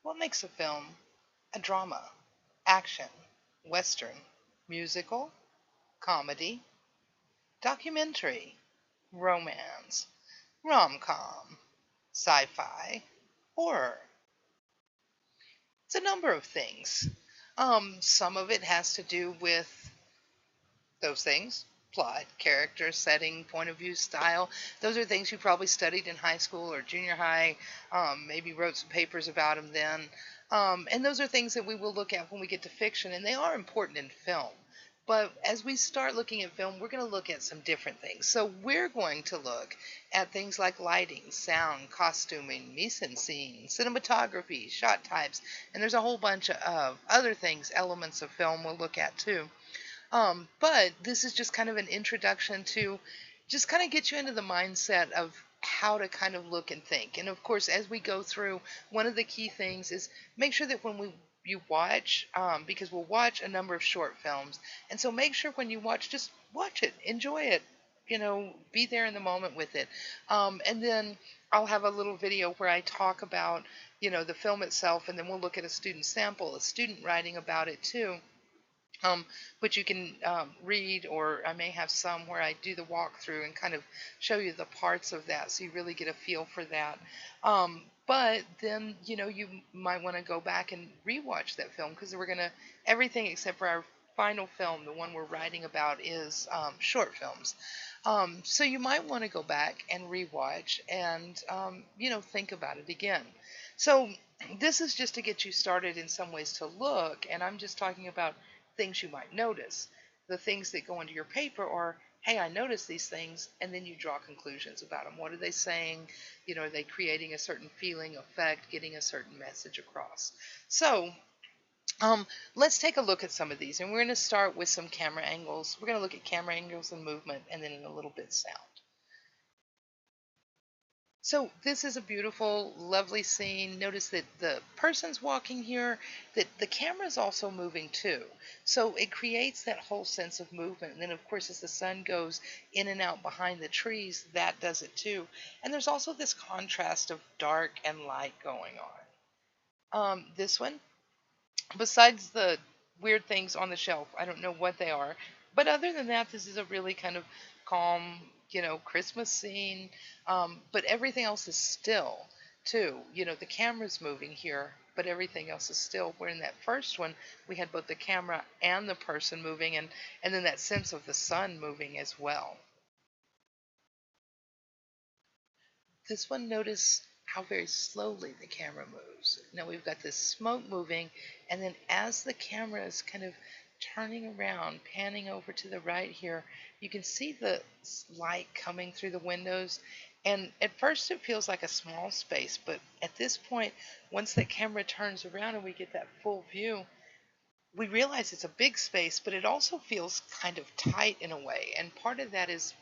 What makes a film a drama, action, western, musical, comedy, documentary, romance, rom-com, sci-fi, horror? It's a number of things. Some of it has to do with those things: plot, character, setting, point of view, style. Those are things you probably studied in high school or junior high, maybe wrote some papers about them then. And those are things that we will look at when we get to fiction, and they are important in film. But as we start looking at film, we're going to look at some different things. So we're going to look at things like lighting, sound, costuming, mise en scene, cinematography, shot types, and there's a whole bunch of other things, elements of film we'll look at too. But this is just kind of an introduction to just kind of get you into the mindset of how to kind of look and think. And of course, as we go through, one of the key things is make sure that when you watch, because we'll watch a number of short films, and so make sure when you watch, just watch it, enjoy it, be there in the moment with it. And then I'll have a little video where I talk about, the film itself, and then we'll look at a student sample, a student writing about it too, which you can read, or I may have some where I do the walkthrough and kind of show you the parts of that so you really get a feel for that. But then, you might want to go back and rewatch that film, because we're going to, everything except for our final film, the one we're writing about, is short films. So you might want to go back and rewatch and, think about it again. So this is just to get you started in some ways to look, and I'm just talking about things you might notice. The things that go into your paper are, hey, I noticed these things, and then you draw conclusions about them. What are they saying? Are they creating a certain feeling, effect, getting a certain message across? So let's take a look at some of these, and we're going to start with some camera angles. We're going to look at camera angles and movement, and then in a little bit sound. So this is a beautiful, lovely scene. Notice that the person's walking here, that the camera is also moving too. So it creates that whole sense of movement. And then, of course, as the sun goes in and out behind the trees, that does it too. And there's also this contrast of dark and light going on. This one, besides the weird things on the shelf, I don't know what they are. But other than that, this is a really kind of calm, Christmas scene. But everything else is still, too. The camera's moving here, but everything else is still. Where in that first one, we had both the camera and the person moving, and then that sense of the sun moving as well. This one, notice how very slowly the camera moves. Now we've got this smoke moving, and then as the camera is kind of turning around, panning over to the right here, you can see the light coming through the windows. And at first it feels like a small space, but at this point, once the camera turns around and we get that full view, we realize it's a big space, but it also feels kind of tight in a way. And part of that is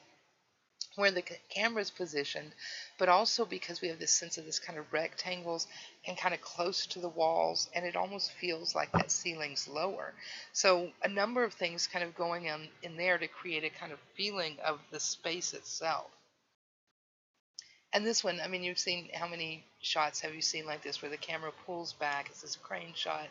where the camera is positioned, but also because we have this sense of this kind of rectangles and kind of close to the walls, and it almost feels like that ceiling's lower. So a number of things kind of going on in there to create a kind of feeling of the space itself. And this one, I mean, you've seen, how many shots have you seen like this where the camera pulls back? It's this crane shot,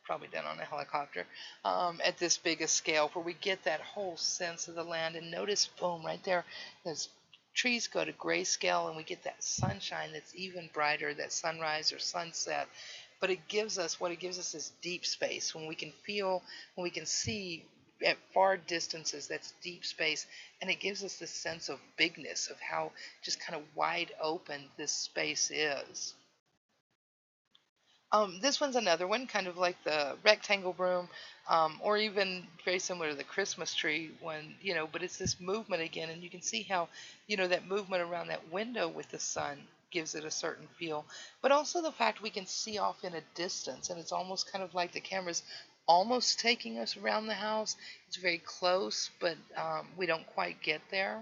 probably done on a helicopter, at this big a scale, where we get that whole sense of the land. And notice, boom, right there, those trees go to grayscale, and we get that sunshine that's even brighter, that sunrise or sunset. But it gives us, what it gives us is deep space. When we can feel, when we can see at far distances, that's deep space. And it gives us this sense of bigness, of how just kind of wide open this space is. This one's another one, kind of like the rectangle room, or even very similar to the Christmas tree one, but it's this movement again, and you can see how, that movement around that window with the sun gives it a certain feel, but also the fact we can see off in a distance, and it's almost kind of like the camera's almost taking us around the house. It's very close, but we don't quite get there.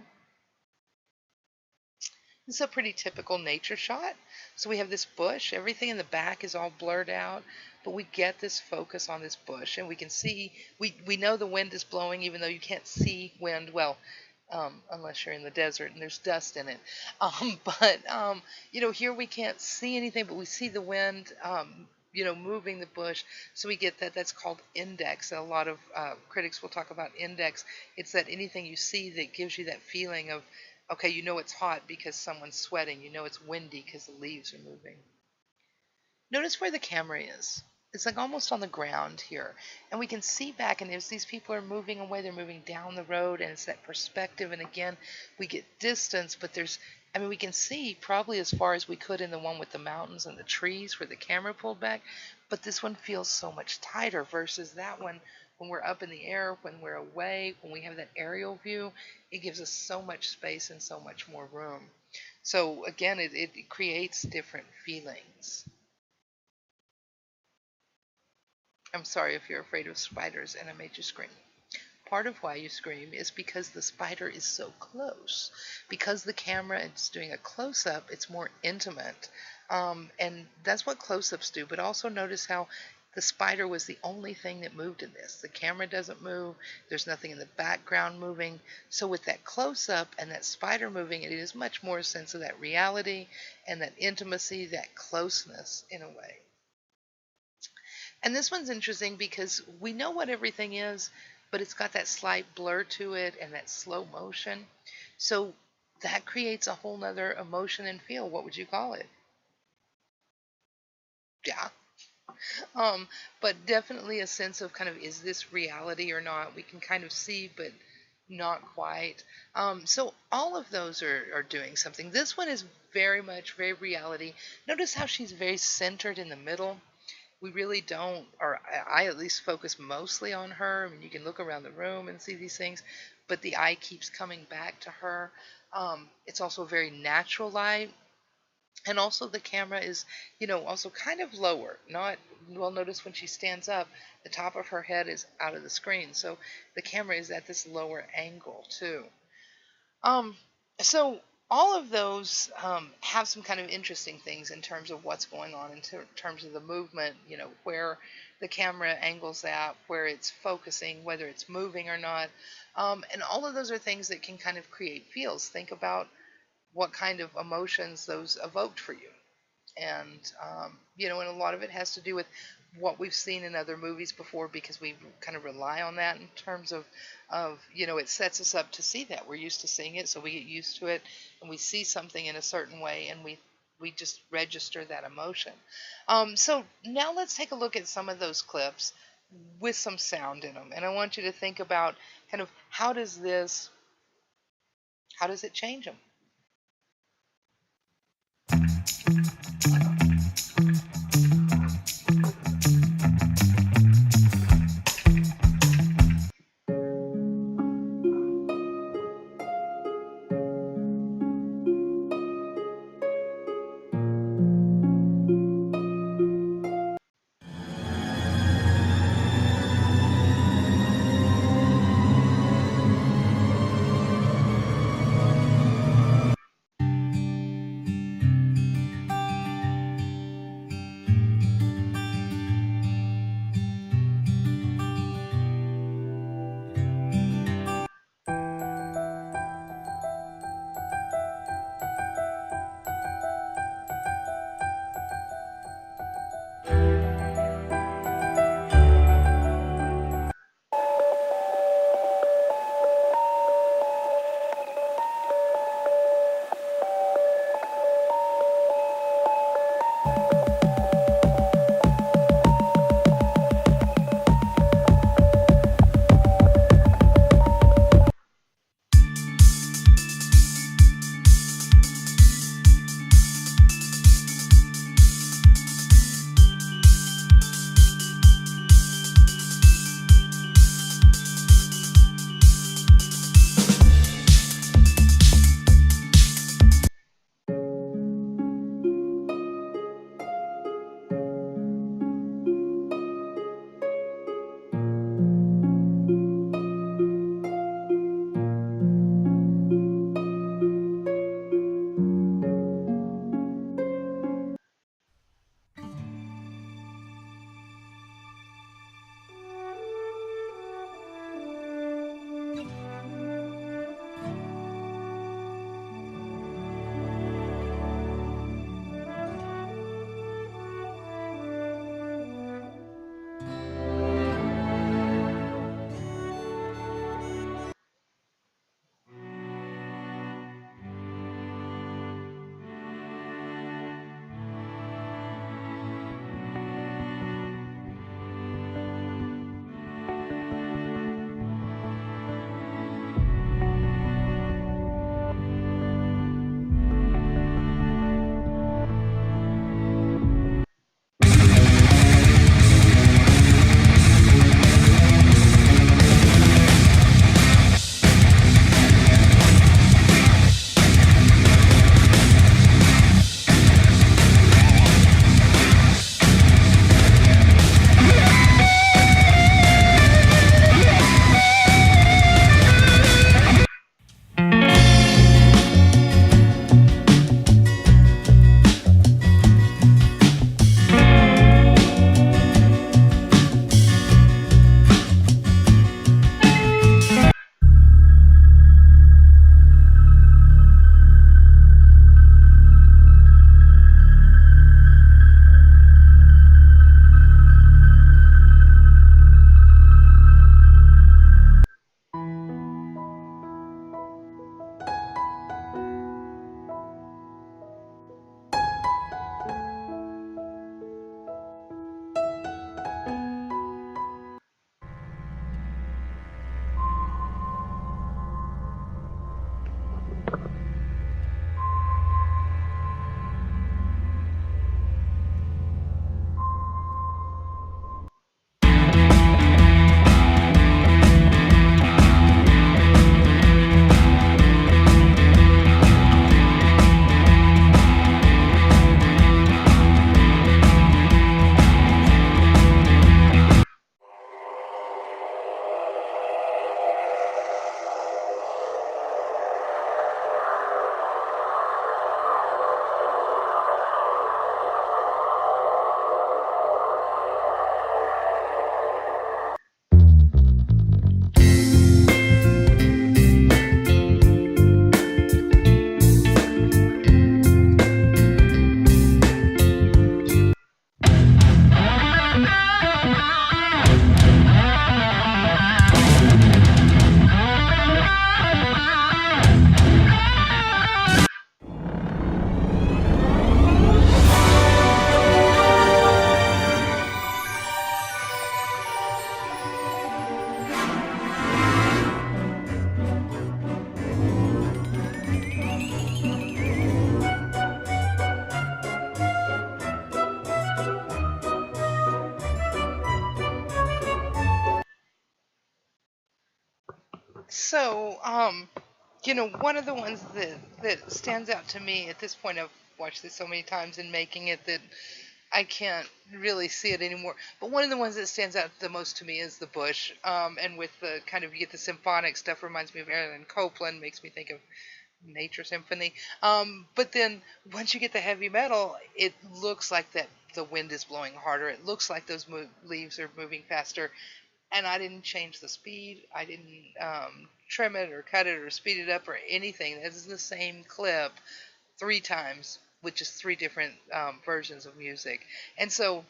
This is a pretty typical nature shot. So we have this bush. Everything in the back is all blurred out, but we get this focus on this bush, and we can see, we know the wind is blowing, even though you can't see wind, well, unless you're in the desert and there's dust in it. But here we can't see anything, but we see the wind moving the bush. So we get that. That's called index. A lot of critics will talk about index. It's that anything you see that gives you that feeling of, okay, it's hot because someone's sweating. It's windy because the leaves are moving. Notice where the camera is. It's like almost on the ground here. And we can see back, and as these people are moving away, they're moving down the road, and it's that perspective. And again, we get distance, but we can see probably as far as we could in the one with the mountains and the trees where the camera pulled back. But this one feels so much tighter versus that one when we're up in the air, when we're away, when we have that aerial view. It gives us so much space and so much more room. So again, it creates different feelings. I'm sorry if you're afraid of spiders and I made you scream. Part of why you scream is because the spider is so close. Because the camera is doing a close-up, it's more intimate. And that's what close-ups do. But also notice how the spider was the only thing that moved in this. The camera doesn't move. There's nothing in the background moving. So with that close-up and that spider moving, it is much more a sense of that reality and that intimacy, that closeness in a way. And this one's interesting because we know what everything is, but it's got that slight blur to it and that slow motion. So that creates a whole nother emotion and feel. What would you call it? Yeah. But definitely a sense of kind of, is this reality or not? We can kind of see, but not quite. So all of those are doing something. This one is very much very reality. Notice how she's very centered in the middle. We really don't, or I at least focus mostly on her. I mean, you can look around the room and see these things, but the eye keeps coming back to her. It's also a very natural light. And also the camera is, also kind of lower. Not, well, notice when she stands up, the top of her head is out of the screen. So the camera is at this lower angle too. Um, so all of those have some kind of interesting things in terms of what's going on in terms of the movement, where the camera angles at, where it's focusing, whether it's moving or not. And all of those are things that can kind of create feels. Think about what kind of emotions those evoked for you. And, and a lot of it has to do with what we've seen in other movies before, because we kind of rely on that in terms of it sets us up to see that. We're used to seeing it, so we get used to it, and we see something in a certain way, and we just register that emotion. So now let's take a look at some of those clips with some sound in them. And I want you to think about kind of how does it change them? So, one of the ones that stands out to me at this point, I've watched this so many times in making it that I can't really see it anymore. But one of the ones that stands out the most to me is the Bush. And with the kind of, you get the symphonic stuff, reminds me of Aaron Copland, makes me think of Nature Symphony. But then once you get the heavy metal, it looks like that the wind is blowing harder. It looks like those leaves are moving faster. And I didn't change the speed. I didn't trim it or cut it or speed it up or anything. This is the same clip three times, which is three different versions of music. And so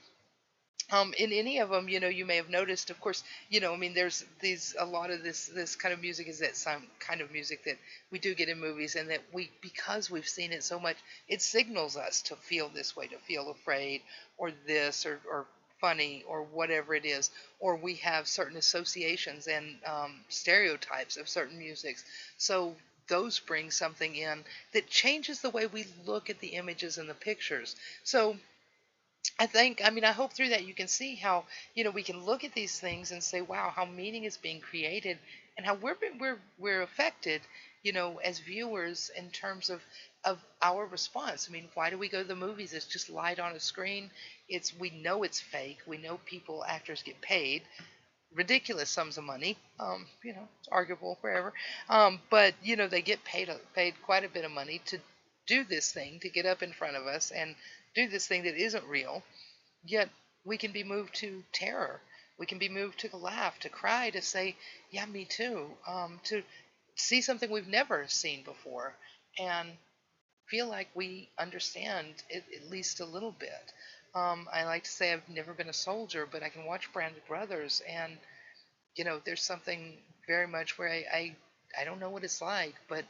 in any of them, you may have noticed, of course, I mean, there's these, a lot of this kind of music is that some kind of music that we do get in movies, and that because we've seen it so much, it signals us to feel this way, to feel afraid, or this, or funny, or whatever it is, or we have certain associations and stereotypes of certain musics. So those bring something in that changes the way we look at the images and the pictures. So I mean, I hope through that you can see how, we can look at these things and say, wow, how meaning is being created, and how we're affected, as viewers in terms of our response. I mean, why do we go to the movies? It's just light on a screen. We know it's fake. We know actors get paid ridiculous sums of money. It's arguable wherever. But they get paid quite a bit of money to do this thing, to get up in front of us and do this thing that isn't real. Yet we can be moved to terror. We can be moved to laugh, to cry, to say, "Yeah, me too." To see something we've never seen before, and feel like we understand it at least a little bit. I like to say I've never been a soldier, but I can watch Branded Brothers, and there's something very much where I don't know what it's like, but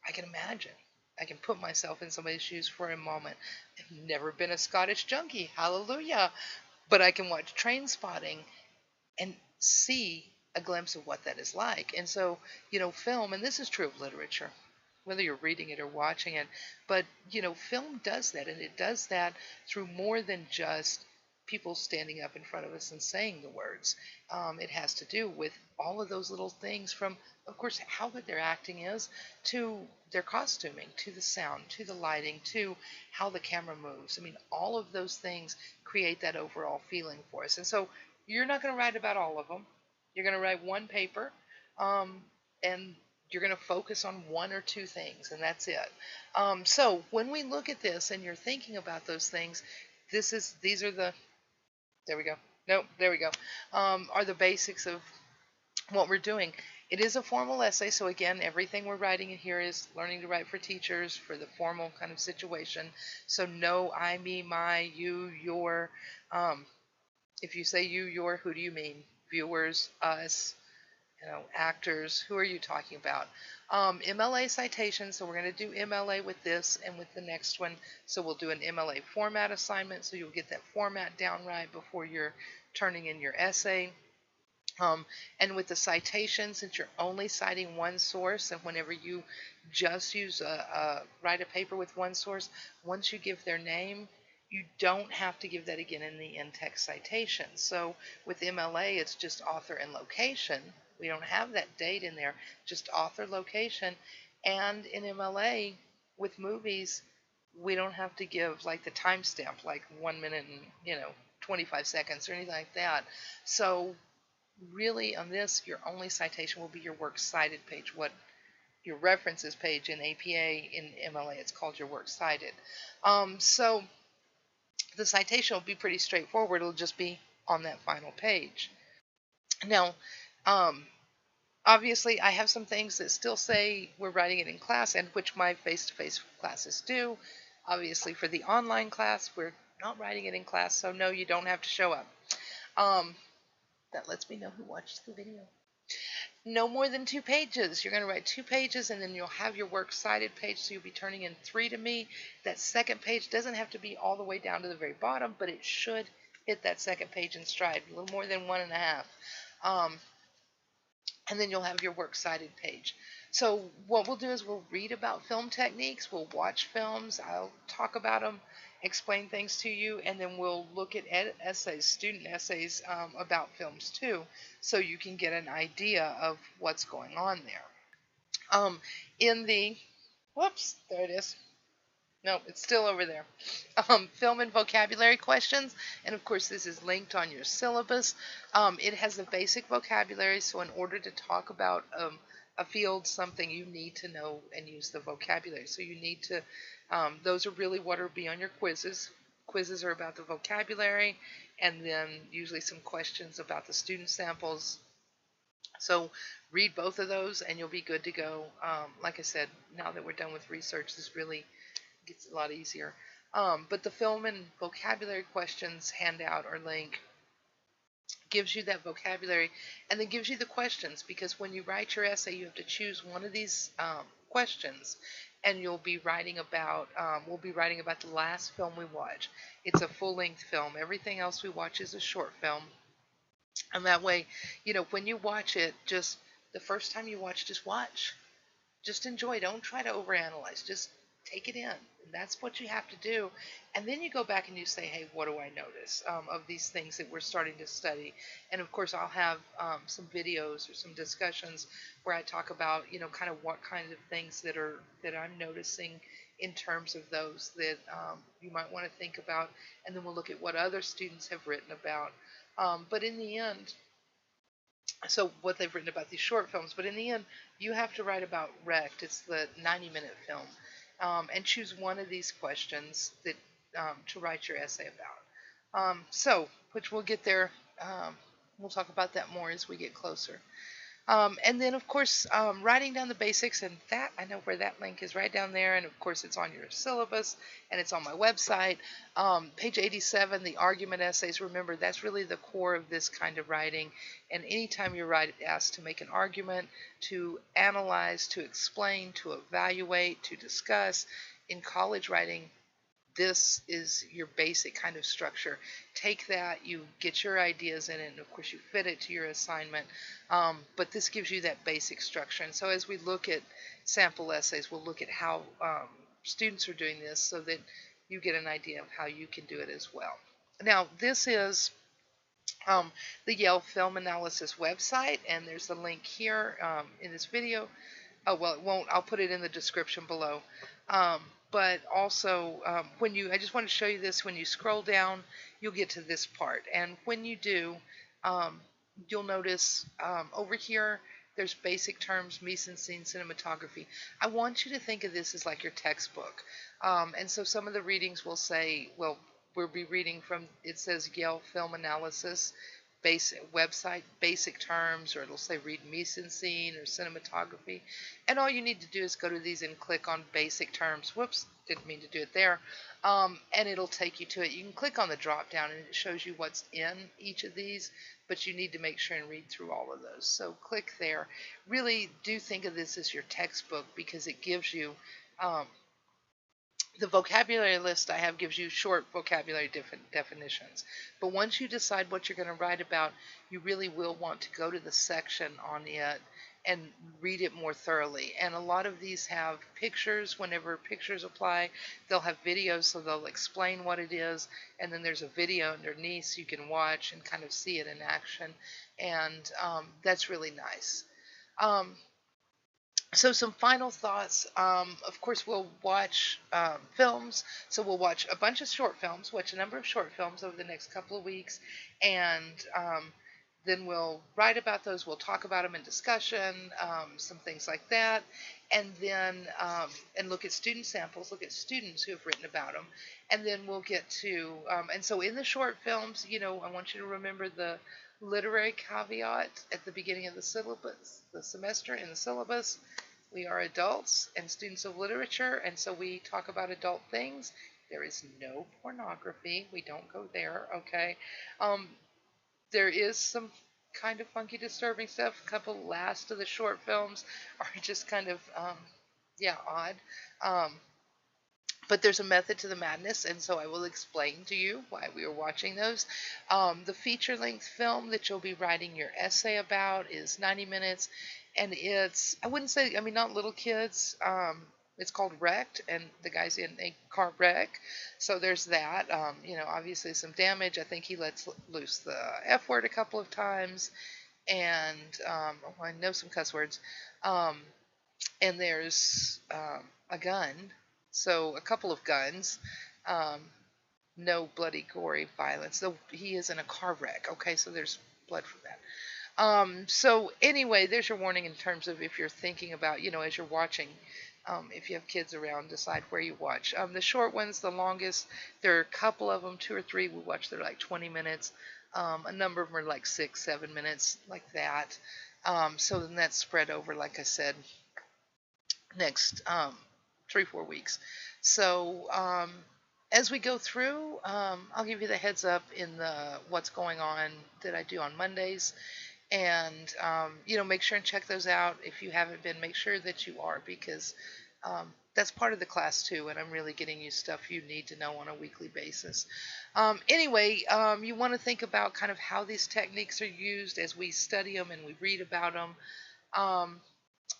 I can imagine. I can put myself in somebody's shoes for a moment. I've never been a Scottish junkie, hallelujah, but I can watch Train Spotting and see a glimpse of what that is like. And so, film, and this is true of literature, whether you're reading it or watching it, but, film does that, and it does that through more than just people standing up in front of us and saying the words. It has to do with all of those little things, from, of course, how good their acting is, to their costuming, to the sound, to the lighting, to how the camera moves. I mean, all of those things create that overall feeling for us. And so you're not going to write about all of them. You're going to write one paper, and you're going to focus on one or two things, and that's it. So when we look at this and you're thinking about those things, these are the, there we go. Nope, there we go. Are the basics of what we're doing. It is a formal essay, so again, everything we're writing in here is learning to write for teachers, for the formal kind of situation. So no I, me, my, you, your. If you say you, your, who do you mean? Viewers, us, actors, who are you talking about? MLA citation, so we're going to do MLA with this and with the next one. So we'll do an MLA format assignment, so you'll get that format down right before you're turning in your essay. And with the citation, since you're only citing one source, and whenever you just write a paper with one source, once you give their name, you don't have to give that again in the in-text citation. So with MLA, it's just author and location. We don't have that date in there, just author, location. And in MLA, with movies, we don't have to give like the timestamp, like 1 minute and 25 seconds or anything like that. So really on this, your only citation will be your works cited page, what your references page in APA. In MLA, it's called your works cited. So the citation will be pretty straightforward. It'll just be on that final page. Now, obviously, I have some things that still say we're writing it in class, and which my face-to-face classes do. Obviously, for the online class, we're not writing it in class, so no, you don't have to show up. That lets me know who watched the video. No more than 2 pages. You're going to write 2 pages, and then you'll have your works cited page, so you'll be turning in 3 to me. That second page doesn't have to be all the way down to the very bottom, but it should hit that second page in stride, a little more than 1.5. And then you'll have your works cited page. So what we'll do is we'll read about film techniques, we'll watch films, I'll talk about them, explain things to you, and then we'll look at essays, student essays about films too, so you can get an idea of what's going on there. In the, whoops, there it is. No, it's still over there. Film and vocabulary questions, and of course this is linked on your syllabus. It has the basic vocabulary, so in order to talk about a field, something, you need to know and use the vocabulary. So you need to, those are really what will be on your quizzes. Quizzes are about the vocabulary, and then usually some questions about the student samples. So read both of those and you'll be good to go. Like I said, now that we're done with research, this really gets a lot easier. But the film and vocabulary questions handout or link gives you that vocabulary and then gives you the questions, because when you write your essay, you have to choose one of these questions, and you'll be writing about, we'll be writing about the last film we watch. It's a full-length film. Everything else we watch is a short film. And that way, when you watch it, just the first time you watch, just watch. Just enjoy. Don't try to overanalyze. Just take it in. And that's what you have to do. And then you go back and you say, hey, what do I notice of these things that we're starting to study? And of course, I'll have some videos or some discussions where I talk about, kind of what kind of things that I'm noticing in terms of those that you might want to think about. And then we'll look at what other students have written about. But in the end, so what they've written about these short films, but in the end, you have to write about Wrecked. It's the 90-minute film, and choose one of these questions that to write your essay about. Which we'll get there. We'll talk about that more as we get closer. And then, of course, writing down the basics, and that, I know where that link is, right down there, and of course it's on your syllabus, and it's on my website. Page 87, the argument essays, remember, that's really the core of this kind of writing, and anytime you're asked to make an argument, to analyze, to explain, to evaluate, to discuss, in college writing, this is your basic kind of structure. Take that, you get your ideas in it, and of course you fit it to your assignment. But this gives you that basic structure. And so as we look at sample essays, we'll look at how students are doing this so that you get an idea of how you can do it as well. Now, this is the Yale Film Analysis website, and there's a link here in this video. Oh, well, it won't. I'll put it in the description below. But also, I just want to show you this. When you scroll down, you'll get to this part. And when you do, you'll notice over here, there's basic terms, mise-en-scene, cinematography. I want you to think of this as like your textbook. And so some of the readings will say, well, we'll be reading from, it says Yale Film Analysis website, basic terms, or it'll say read mise-en-scene or cinematography. And all you need to do is go to these and click on basic terms. Whoops, didn't mean to do it there. And it'll take you to it. You can click on the drop down and it shows you what's in each of these, but you need to make sure and read through all of those. So click there. Really do think of this as your textbook, because it gives you the vocabulary list I have gives you short vocabulary definitions. But once you decide what you're going to write about, you really will want to go to the section on it and read it more thoroughly. And a lot of these have pictures. Whenever pictures apply, they'll have videos, so they'll explain what it is. And then there's a video underneath so you can watch and kind of see it in action. And that's really nice. So some final thoughts. Of course, we'll watch films. So we'll watch a bunch of short films, watch a number of short films over the next couple of weeks, and then we'll write about those. We'll talk about them in discussion, some things like that, and then and look at student samples, look at students who have written about them, and then we'll get to, and so in the short films, I want you to remember the literary caveat at the beginning of the syllabus, the semester in the syllabus. We are adults and students of literature, and so we talk about adult things. There is no pornography. We don't go there, okay? There is some kind of funky, disturbing stuff. A couple last of the short films are just kind of, odd. But there's a method to the madness, and so I will explain to you why we are watching those. The feature-length film that you'll be writing your essay about is 90 minutes, and it's, I wouldn't say, not little kids. it's called Wrecked, and the guy's in a car wreck. So there's that. Obviously some damage. I think he lets loose the F word a couple of times, and I know some cuss words. Um, and there's a gun. So a couple of guns. Um, no bloody, gory violence. Though he is in a car wreck. Okay, so there's blood from that. So anyway, there's your warning in terms of if you're thinking about, as you're watching, if you have kids around, decide where you watch. The short ones, the longest, there are a couple of them, 2 or 3 we watch. They're like 20 minutes. A number of them are like 6, 7 minutes, like that. So then that's spread over, like I said, next 3, 4 weeks. So as we go through, I'll give you the heads up in the what's going on that I do on Mondays. And make sure and check those out. If you haven't been, make sure that you are, because that's part of the class too, and I'm really getting you stuff you need to know on a weekly basis. Anyway, you want to think about kind of how these techniques are used as we study them and we read about them.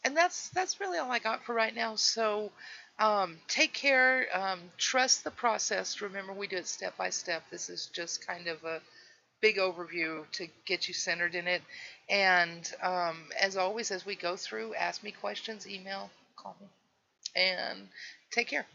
And that's really all I got for right now. So take care. Trust the process. Remember, we do it step by step. This is just kind of a big overview to get you centered in it. And as always, as we go through, ask me questions, email, call me, and take care.